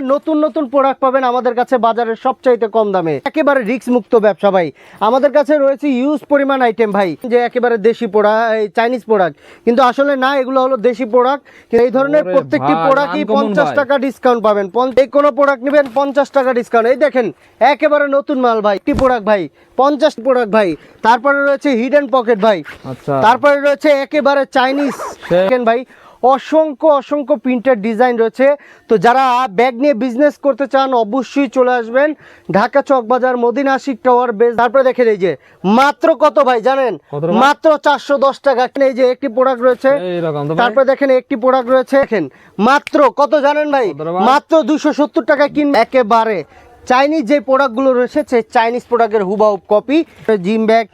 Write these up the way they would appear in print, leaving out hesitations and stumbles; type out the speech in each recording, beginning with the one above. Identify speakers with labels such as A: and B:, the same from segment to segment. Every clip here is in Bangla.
A: নতুন নতুন প্রোডাক্ট পাবেন আমাদের কাছে বাজারের সবচাইতে কম দামে, একেবারে রিস্ক মুক্ত ব্যবসা ভাই। আমাদের কাছে রয়েছে ইউজ পরিমাণ আইটেম ভাই, যে একেবারে দেশি প্রোডাক্ট, চাইনিজ প্রোডাক্ট, কিন্তু আসলে না, এগুলো হলো দেশি প্রোডাক্ট। এই ধরনের প্রত্যেকটি প্রোডাক্টই 50 টাকা ডিসকাউন্ট পাবেন। এই কোনো প্রোডাক্ট নেবেন 50 টাকা ডিসকাউন্ট। এই দেখেন একেবারে নতুন মাল ভাই, একটি প্রোডাক্ট ভাই 50 প্রোডাক্ট ভাই। তারপরে রয়েছে হিডেন পকেট ভাই, তারপরে রয়েছে একেবারে চাইনিজ ভাই, অসংখ্য অসংখ্য প্রিন্টের ডিজাইন রয়েছে। তো যারা ব্যাগ নিয়ে বিজনেস করতে চান অবশ্যই চলে আসবেন ঢাকা চকবাজার মদিনা আশিক টাওয়ার বেস। তারপরে দেখেন এই যে মাত্র কত ভাই জানেন, মাত্র 410 টাকা। এই যে একটি প্রোডাক্ট রয়েছে, তারপরে দেখেন একটি প্রোডাক্ট রয়েছে, দেখেন মাত্র কত জানেন ভাই, মাত্র 270 টাকা কিনবে। একেবারে চাইনিজ যে প্রোডাক্টগুলো রয়েছে সেই চাইনিজ প্রোডাক্টের হুবহু কপি। জিম ব্যাগ,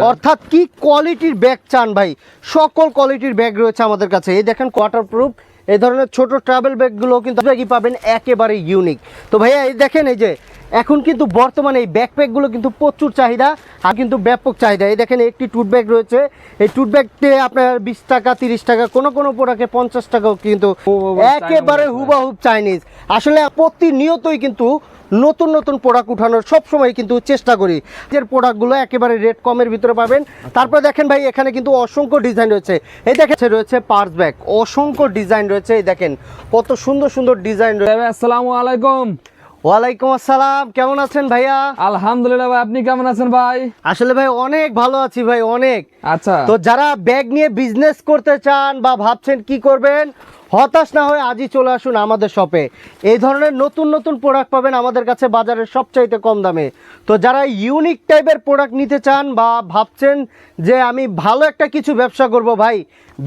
A: অর্থাৎ কি কোয়ালিটির ব্যাগ চান ভাই, সকল কোয়ালিটির ব্যাগ রয়েছে আমাদের কাছে। এই দেখেন ওয়াটারপ্রুফ, এই ধরনের ছোট ট্রাভেল ব্যাগগুলো কিন্তু ব্যাগই পাবেন একেবারে ইউনিক। তো ভাইয়া এই দেখেন, এই যে এখন কিন্তু বর্তমানে এই ব্যাকপ্যাকগুলো কিন্তু প্রচুর চাহিদা, আর কিন্তু ব্যাপক চাহিদা। এই দেখেন একটি টুট ব্যাগ রয়েছে, এই টুট ব্যাগতে আপনার 20 টাকা 30 টাকা, কোনো কোনো প্রোডাক্টে 50 টাকাও, কিন্তু একেবারে হুবহু চাইনিজ। আসলে প্রতিনিয়তই কিন্তু নতুন নতুন প্রোডাক্ট উঠানোর সবসময় কিন্তু চেষ্টা করি, যে প্রোডাক্টগুলো একেবারে রেট কমের ভিতরে পাবেন। তারপরে দেখেন ভাই এখানে কিন্তু অসংখ্য ডিজাইন রয়েছে। এই দেখেন রয়েছে পার্স ব্যাগ, অসংখ্য ডিজাইন রয়েছে। এই দেখেন কত সুন্দর সুন্দর ডিজাইন রয়েছে।
B: আসসালামু আলাইকুম।
A: ওয়ালাইকুম আসসালাম, কেমন আছেন ভাইয়া?
B: আলহামদুলিল্লাহ ভাই, আপনি কেমন আছেন ভাই?
A: আসলে ভাই অনেক ভালো আছি ভাই, অনেক।
B: আচ্ছা,
A: তো যারা ব্যাগ নিয়ে বিজনেস করতে চান বা ভাবছেন কি করবেন, হতাশ না হয়ে আজই চলে আসুন আমাদের শপে। এই ধরনের নতুন নতুন প্রোডাক্ট পাবেন আমাদের কাছে বাজারের সবচাইতে কম দামে। তো যারা ইউনিক টাইপের প্রোডাক্ট নিতে চান বা ভাবছেন যে আমি ভালো একটা কিছু ব্যবসা করব ভাই,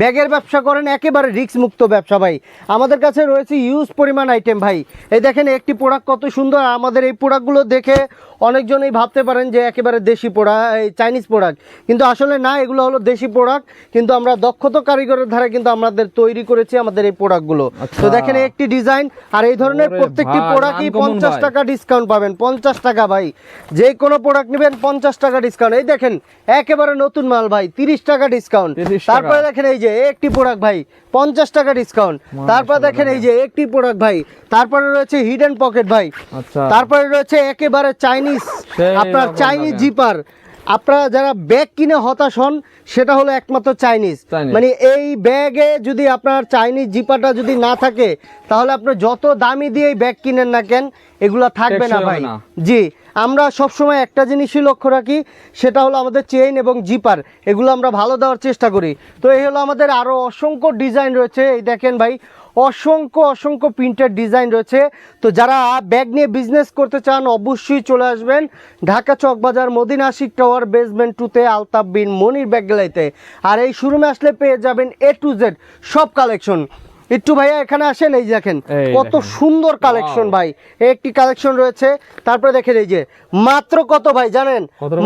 A: ব্যাগের ব্যবসা করেন, একেবারে রিস্ক মুক্ত ব্যবসা ভাই, আমাদের কাছে রয়েছে ইউজ পরিমাণ আইটেম ভাই। এই দেখেন একটি প্রোডাক্ট কত সুন্দর। আমাদের এই প্রোডাক্টগুলো দেখে অনেকজনই ভাবতে পারেন যে একেবারে দেশি প্রোডাক্ট, চাইনিজ প্রোডাক্ট, কিন্তু আসলে না, এগুলো হলো দেশি প্রোডাক্ট, কিন্তু আমরা দক্ষতা কারিগরের ধারে কিন্তু আমাদের তৈরি করেছি আমাদের এই প্রোডাক্টগুলো। তো দেখেন একটি ডিজাইন, আর এই ধরনের প্রত্যেকটি প্রোডাক্টই 50 টাকা ডিসকাউন্ট পাবেন। 50 টাকা ভাই, যে কোনো প্রোডাক্ট নেবেন 50 টাকা ডিসকাউন্ট। এই দেখেন একেবারে নতুন মাল ভাই, 30 টাকা ডিসকাউন্ট। তারপরে দেখেন এই যে একটি প্রোডাক্ট ভাই 50 টাকা ডিসকাউন্ট। তারপরে দেখেন এই যে একটি প্রোডাক্ট ভাই, তারপরে রয়েছে হিডেন পকেট ভাই, তারপরে রয়েছে একেবারে চাইনিজ, আপনার চাইনিজ জিপার। আপনারা যারা ব্যাগ কিনে হতাশ হন, সেটা হলো একমাত্র চাইনিজ। মানে এই ব্যাগে যদি আপনার চাইনিজ জিপারটা যদি না থাকে, তাহলে আপনি যত দামি দিয়ে ব্যাগ কিনেন না কেন, এগুলা থাকবে না ভাই। জি, আমরা সবসময় একটা জিনিসই লক্ষ্য রাখি, সেটা হলো আমাদের চেইন এবং জিপার, এগুলো আমরা ভালো দেওয়ার চেষ্টা করি। তো এই হলো আমাদের আরও অসংখ্য ডিজাইন রয়েছে। এই দেখেন ভাই অসংখ্য অসংখ্য প্রিন্টের ডিজাইন রয়েছে। তো যারা ব্যাগ নিয়ে বিজনেস করতে চান অবশ্যই চলে আসবেন ঢাকা চকবাজার মদিনা আশিক টাওয়ার বেসমেন্ট 2-তে আলতাফ বিন মনির ব্যাগ গ্যালারিতে। আর এই শোরুমে আসলে পেয়ে যাবেন A to Z সব কালেকশন। একটু ভাইয়া এখানে আসেন, এই দেখেন কত সুন্দর কালেকশন ভাই, একটি কালেকশন রয়েছে। তারপরে দেখেন এই যে মাত্র কত ভাই জানেন,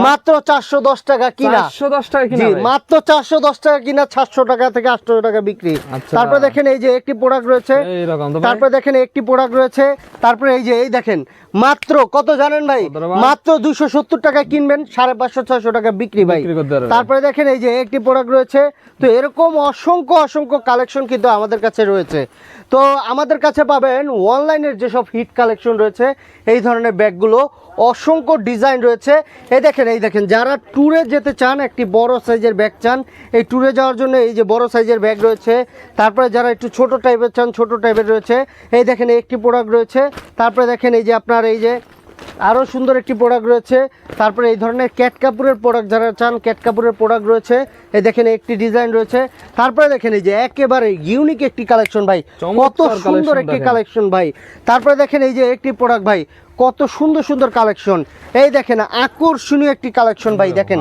A: মাত্র 410 টাকা কিনা, জি মাত্র 410 টাকা কিনা, 700 টাকা থেকে 800 টাকা বিক্রি। তারপরে দেখেন এই যে একটি প্রোডাক্ট রয়েছে, তারপরে দেখেন একটি প্রোডাক্ট রয়েছে, তারপরে এই যে এই দেখেন মাত্র কত জানেন ভাই, মাত্র 270 টাকা কিনবেন, 550-600 টাকা বিক্রি ভাই। তারপরে দেখেন এই যে একটি প্রোডাক্ট রয়েছে। তো এরকম অসংখ্য অসংখ্য কালেকশন কিন্তু আমাদের কাছে রয়েছে। তো আমাদের কাছে পাবেন অনলাইনের যেসব হিট কালেকশন রয়েছে, এই ধরনের ব্যাগগুলো অসংখ্য ডিজাইন রয়েছে। এই দেখেন যারা ট্যুরে যেতে চান, একটি বড় সাইজের ব্যাগ চান, এই ট্যুরে যাওয়ার জন্য এই যে বড় সাইজের ব্যাগ রয়েছে। তারপরে যারা একটু ছোট টাইপের চান, ছোট টাইপের রয়েছে। এই দেখেন একটি প্রোডাক্ট রয়েছে। তারপরে দেখেন এই যে আপনার এই যে আরও সুন্দর একটি প্রোডাক্ট রয়েছে। তারপরে এই ধরনের ক্যাট কাপড়ের প্রোডাক্ট যারা চান, ক্যাট কাপড়ের প্রোডাক্ট রয়েছে। এই দেখেন একটি ডিজাইন রয়েছে। তারপরে দেখেন এই যে একেবারে ইউনিক একটি কালেকশন ভাই, কত সুন্দর একটি কালেকশন ভাই। তারপরে দেখেন এই যে একটি প্রোডাক্ট ভাই, কত সুন্দর সুন্দর কালেকশন। এই দেখেন আকর্ষণীয় একটি কালেকশন ভাই, দেখেন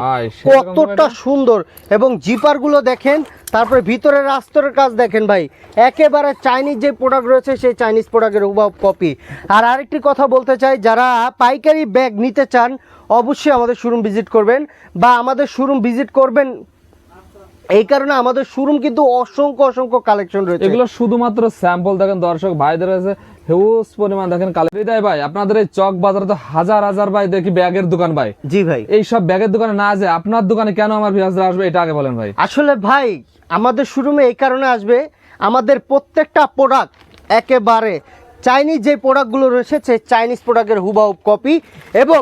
A: কতটা সুন্দর, এবং জিপারগুলো দেখেন। তারপরে ভিতরের আস্তরের কাজ দেখেন ভাই, একেবারে চাইনিজ যে প্রোডাক্ট রয়েছে সেই চাইনিজ প্রোডাক্টের হুবহু কপি। আর আরেকটি কথা বলতে চাই, যারা পাইকারি ব্যাগ নিতে চান অবশ্যই আমাদের শোরুম ভিজিট করবেন, বা আমাদের শোরুম ভিজিট করবেন এই কারণে আমাদের শোরুম কিন্তু অসংখ্য অসংখ্য কালেকশন রয়েছে।
B: এগুলো শুধুমাত্র স্যাম্পল দেখেন দর্শক ভাইদের কাছে হিউজ পরিমাণ দেখেন কালেকশন ভাই। আপনাদের এই চক বাজারে তো হাজার হাজার ভাই দেখি ব্যাগের দোকান ভাই।
A: জি ভাই,
B: এই সব ব্যাগের দোকানে না যে আপনার দোকানে কেন আমার ভিউয়ার্সরা আসবে, এটা আগে বলেন ভাই।
A: আসলে ভাই আমাদের শোরুমে এই কারণে আসবে, আমাদের প্রত্যেকটা প্রোডাক্ট একেবারে চাইনিজ যে প্রোডাক্টগুলো রয়েছে সেই চাইনিজ প্রোডাক্টের হুবহু কপি। এবং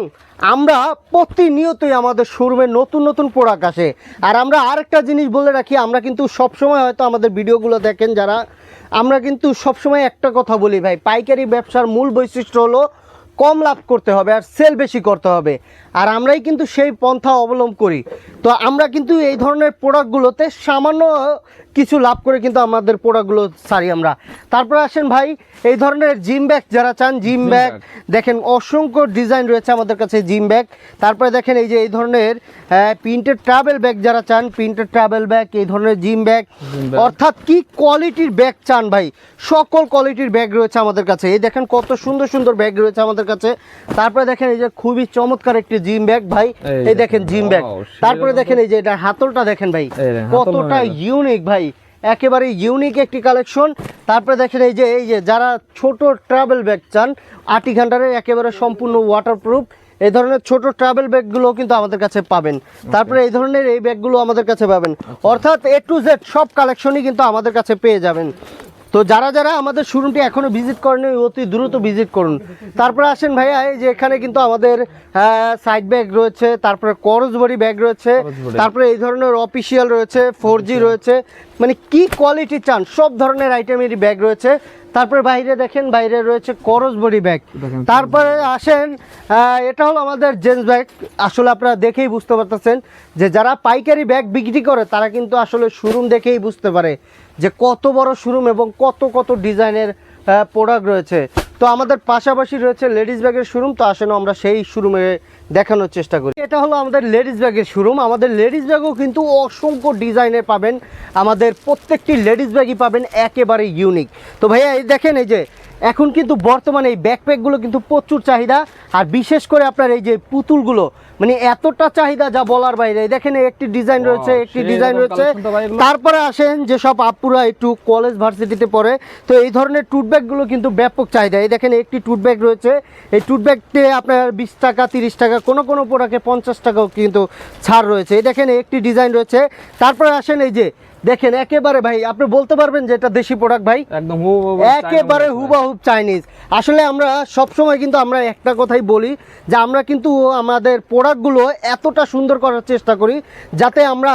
A: আমরা প্রতিনিয়তই আমাদের শোরুমে নতুন নতুন প্রোডাক্ট আসে। আর আমরা আরেকটা জিনিস বলে রাখি, আমরা কিন্তু সবসময় হয়তো আমাদের ভিডিওগুলো দেখেন যারা, আমরা কিন্তু সবসময় একটা কথা বলি ভাই, পাইকারি ব্যবসার মূল বৈশিষ্ট্য হলো কম লাভ করতে হবে আর সেল বেশি করতে হবে। আর আমরাই কিন্তু সেই পন্থা অবলম্বন করি। তো আমরা কিন্তু এই ধরনের প্রোডাক্টগুলোতে সামান্য কিছু লাভ করে কিন্তু আমাদের প্রোডাক্টগুলো সারি আমরা। তারপরে আসেন ভাই, এই ধরনের জিম ব্যাগ যারা চান, জিম ব্যাগ দেখেন অসংখ্য ডিজাইন রয়েছে আমাদের কাছে জিম ব্যাগ। তারপরে দেখেন এই যে এই ধরনের প্রিন্টেড ট্রাভেল ব্যাগ যারা চান, প্রিন্টেড ট্রাভেল ব্যাগ, এই ধরনের জিম ব্যাগ, অর্থাৎ কি কোয়ালিটির ব্যাগ চান ভাই, সকল কোয়ালিটির ব্যাগ রয়েছে আমাদের কাছে। এই দেখেন কত সুন্দর সুন্দর ব্যাগ রয়েছে আমাদের কাছে। তারপরে দেখেন এই যে খুবই চমৎকার একটি জিম ব্যাগ ভাই, এই দেখেন জিম ব্যাগ। তারপরে দেখেন এই যে এটা হাতলটা দেখেন ভাই কতটা ইউনিক ভাই, একেবারে ইউনিক একটি কালেকশন। তারপরে দেখেন এই যে যারা ছোট ট্রাভেল ব্যাগ চান, 8 ঘন্টার একেবারে সম্পূর্ণ ওয়াটারপ্রুফ, এই ধরনের ছোট ট্রাভেল ব্যাগগুলো কিন্তু আমাদের কাছে পাবেন। তারপরে এই ধরনের এই ব্যাগগুলো আমাদের কাছে পাবেন, অর্থাৎ A to Z সব কালেকশনই কিন্তু আমাদের কাছে পেয়ে যাবেন। তো যারা যারা আমাদের শোরুমটি এখনো ভিজিট করেনি অতি দ্রুত ভিজিট করুন। তারপরে আসেন ভাইয়া, এই যে এখানে কিন্তু আমাদের সাইড ব্যাগ রয়েছে, তারপরে করসবরি ব্যাগ রয়েছে, তারপরে এই ধরনের অফিসিয়াল রয়েছে, 4G রয়েছে, মানে কি কোয়ালিটি চান সব ধরনের আইটেমেরই ব্যাগ রয়েছে। তারপরে বাইরে দেখেন, বাইরে রয়েছে করসবরি ব্যাগ। তারপরে আসেন, এটা হলো আমাদের জেন্টস ব্যাগ। আসলে আপনারা দেখেই বুঝতে পারতেছেন যে যারা পাইকারি ব্যাগ বিক্রি করে তারা কিন্তু আসলে শোরুম দেখেই বুঝতে পারে যে কত বড় শোরুম এবং কত কত ডিজাইনের প্রোডাক্ট রয়েছে। তো আমাদের পাশাপাশি রয়েছে লেডিস ব্যাগের শোরুম, তো আসলে আমরা সেই শোরুমে দেখানোর চেষ্টা করি। এটা হলো আমাদের লেডিস ব্যাগের শোরুম। আমাদের লেডিস ব্যাগও কিন্তু অসংখ্য ডিজাইনের পাবেন, আমাদের প্রত্যেকটি লেডিস ব্যাগই পাবেন একেবারে ইউনিক। তো ভাইয়া এই দেখেন, এই যে এখন কিন্তু বর্তমানে এই ব্যাকপ্যাকগুলো কিন্তু প্রচুর চাহিদা, আর বিশেষ করে আপনার এই যে পুতুলগুলো মানে এতটা চাহিদা যা বলার বাইরে। দেখেন একটি ডিজাইন রয়েছে, একটি ডিজাইন রয়েছে। তারপরে আসেন যে সব আপুরা একটু কলেজ ভার্সিটিতে পড়ে, তো এই ধরনের টুট ব্যাগগুলো কিন্তু ব্যাপক চাহিদা। এই দেখেন একটি টুট ব্যাগ রয়েছে, এই টুট ব্যাগতে আপনার 20 টাকা 30 টাকা, কোনো কোনো প্রোডাক্টে 50 টাকাও কিন্তু ছাড় রয়েছে। এই দেখেন একটি ডিজাইন রয়েছে। তারপরে আসেন এই যে দেখেন একেবারে ভাই আপনি বলতে পারবেন যে এটা দেশি প্রোডাক্ট ভাই,
B: একদম
A: একেবারে হুবহুব চাইনিজ। আসলে আমরা সব সময় কিন্তু আমরা একটা কথাই বলি যে আমরা কিন্তু আমাদের প্রোডাক্টগুলো এতটা সুন্দর করার চেষ্টা করি যাতে আমরা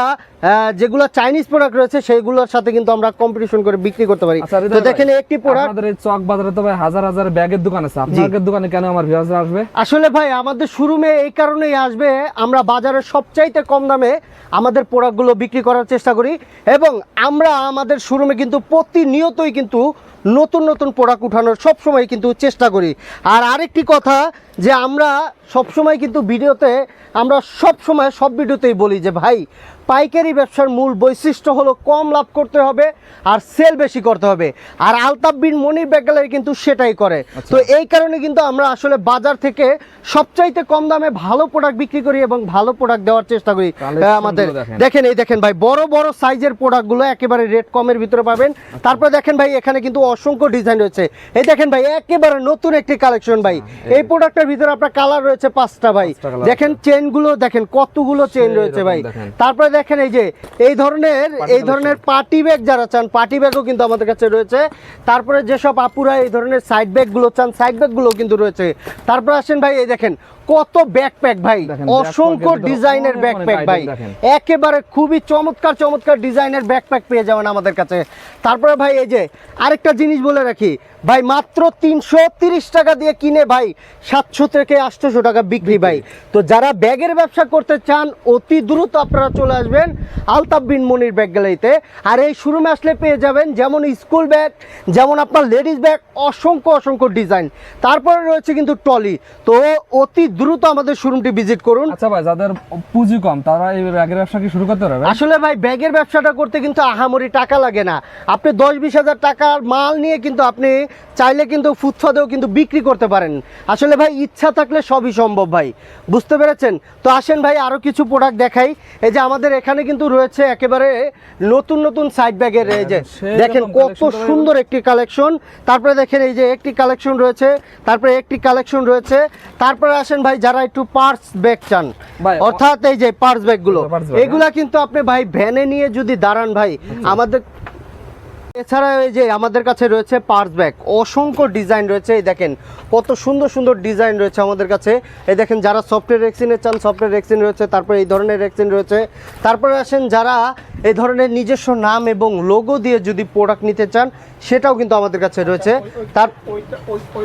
A: যেগুলো চাইনিজ প্রোডাক্ট রয়েছে সেগুলোর সাথে কিন্তু আমরা কম্পিটিশন করে বিক্রি করতে পারি। তো দেখেন একটি প্রোডাক্ট,
B: আমাদের এই চক বাজারে তো ভাই হাজার হাজার ব্যাগের দোকান আছে, আপনাদের দোকানে কেন আমার ভিউয়ার্সরা আসবে?
A: আসলে ভাই আমাদের শোরুমে এই কারণেই আসবে, আমরা বাজারের সবচাইতে কম দামে আমাদের প্রোডাক্টগুলো বিক্রি করার চেষ্টা করি এবং আমরা আমাদের শোরুমে কিন্তু প্রতিনিয়তই কিন্তু নতুন নতুন প্রোডাক্ট উঠানোর সবসময় কিন্তু চেষ্টা করি। আর আরেকটি কথা যে আমরা সবসময় কিন্তু ভিডিওতে আমরা সবসময় সব ভিডিওতেই বলি যে ভাই পাইকারি ব্যবসার মূল বৈশিষ্ট্য হলো কম লাভ করতে হবে আর সেল বেশি করতে হবে। আর আলতাফ বিন মনির ব্যাগ গ্যালারি কিন্তু সেটাই করে। তো এই কারণে কিন্তু আমরা আসলে বাজার থেকে সবচাইতে কম দামে ভালো প্রোডাক্ট বিক্রি করি এবং ভালো প্রোডাক্ট দেওয়ার চেষ্টা করি আমাদের। দেখেন এই দেখেন ভাই বড় বড় সাইজের প্রোডাক্টগুলো একেবারে রেট কমের ভিতরে পাবেন। তারপরে দেখেন ভাই এখানে কিন্তু অসংখ্য ডিজাইন রয়েছে। এই দেখেন ভাই একেবারে নতুন একটি কালেকশন ভাই, এই প্রোডাক্টের ভিতরে আপনার কালার রয়েছে 5টা ভাই। দেখেন চেনগুলো দেখেন কতগুলো চেন রয়েছে ভাই। তারপরে দেখেন এই ধরনের পার্টি ব্যাগ যারা চান, পার্টি ব্যাগও কিন্তু আমাদের কাছে রয়েছে। তারপরে যেসব আপুরা এই ধরনের সাইড ব্যাগগুলো চান, সাইড ব্যাগগুলো কিন্তু রয়েছে। তারপরে আসেন ভাই এই দেখেন কত ব্যাকপ্যাক ভাই, অসংখ্য ডিজাইনের ব্যাকপ্যাক ভাই, একেবারে খুবই চমৎকার চমৎকার ডিজাইনের ব্যাকপ্যাক পেয়ে যাবেন আমাদের কাছে। তারপরে ভাই এই যে আরেকটা জিনিস বলে রাখি ভাই, মাত্র 330 টাকা দিয়ে কিনে ভাই 700 থেকে 800 টাকা বিক্রি ভাই। তো যারা ব্যাগের ব্যবসা করতে চান অতি দ্রুত আপনারা চলে আসবেন আলতাফ বিন মনির ব্যাগ গ্যালারিতে। আর এই শোরুমে আসলে পেয়ে যাবেন যেমন স্কুল ব্যাগ, যেমন আপনার লেডিস ব্যাগ, অসংখ্য অসংখ্য ডিজাইন। তারপরে রয়েছে কিন্তু ট্রলি। তো অতি দ্রুত আমাদের শোরুমটি ভিজিট করুন।
B: আচ্ছা ভাই, যাদের পুঁজি কম তারা এই ব্যাগের ব্যবসা কি শুরু করতে পারবে?
A: আসলে ভাই ব্যাগের ব্যবসাটা করতে কিন্তু আহামরি টাকা লাগে না। আপনি 10-20 হাজার টাকার মাল নিয়ে কিন্তু আপনি চাইলে কিন্তু ফুটপাতেও কিন্তু বিক্রি করতে পারেন। আসলে ভাই ইচ্ছা থাকলে সবই সম্ভব ভাই, বুঝতে পেরেছেন? তো আসেন ভাই আরো কিছু প্রোডাক্ট দেখাই। এই যে আমাদের এখানে কিন্তু রয়েছে একেবারে নতুন নতুন সাইড ব্যাগের, এই যে দেখেন কত সুন্দর একটি কালেকশন। তারপরে দেখেন এই যে একটি কালেকশন রয়েছে, তারপরে একটি কালেকশন রয়েছে। তারপরে আসেন ভাই যারা একটু পার্স ব্যাগ চান, অর্থাৎ এই যে পার্স ব্যাগগুলো, এগুলা কিন্তু আপনি ভাই ভ্যানে নিয়ে যদি দাঁড়ান ভাই আমাদের এছাড়া এই যে আমাদের কাছে রয়েছে পার্স ব্যাগ, অসংখ্য ডিজাইন রয়েছে। এই দেখেন কত সুন্দর সুন্দর ডিজাইন রয়েছে আমাদের কাছে। এই দেখেন যারা সফটওয়্যার রেক্সিনের চান সফটওয়্যার রেক্সিন রয়েছে, তারপরে এই ধরনের রেক্সিন রয়েছে। তারপরে আসেন যারা এই ধরনের নিজস্ব নাম এবং লোগো দিয়ে যদি প্রোডাক্ট নিতে চান সেটাও কিন্তু আমাদের কাছে রয়েছে। তার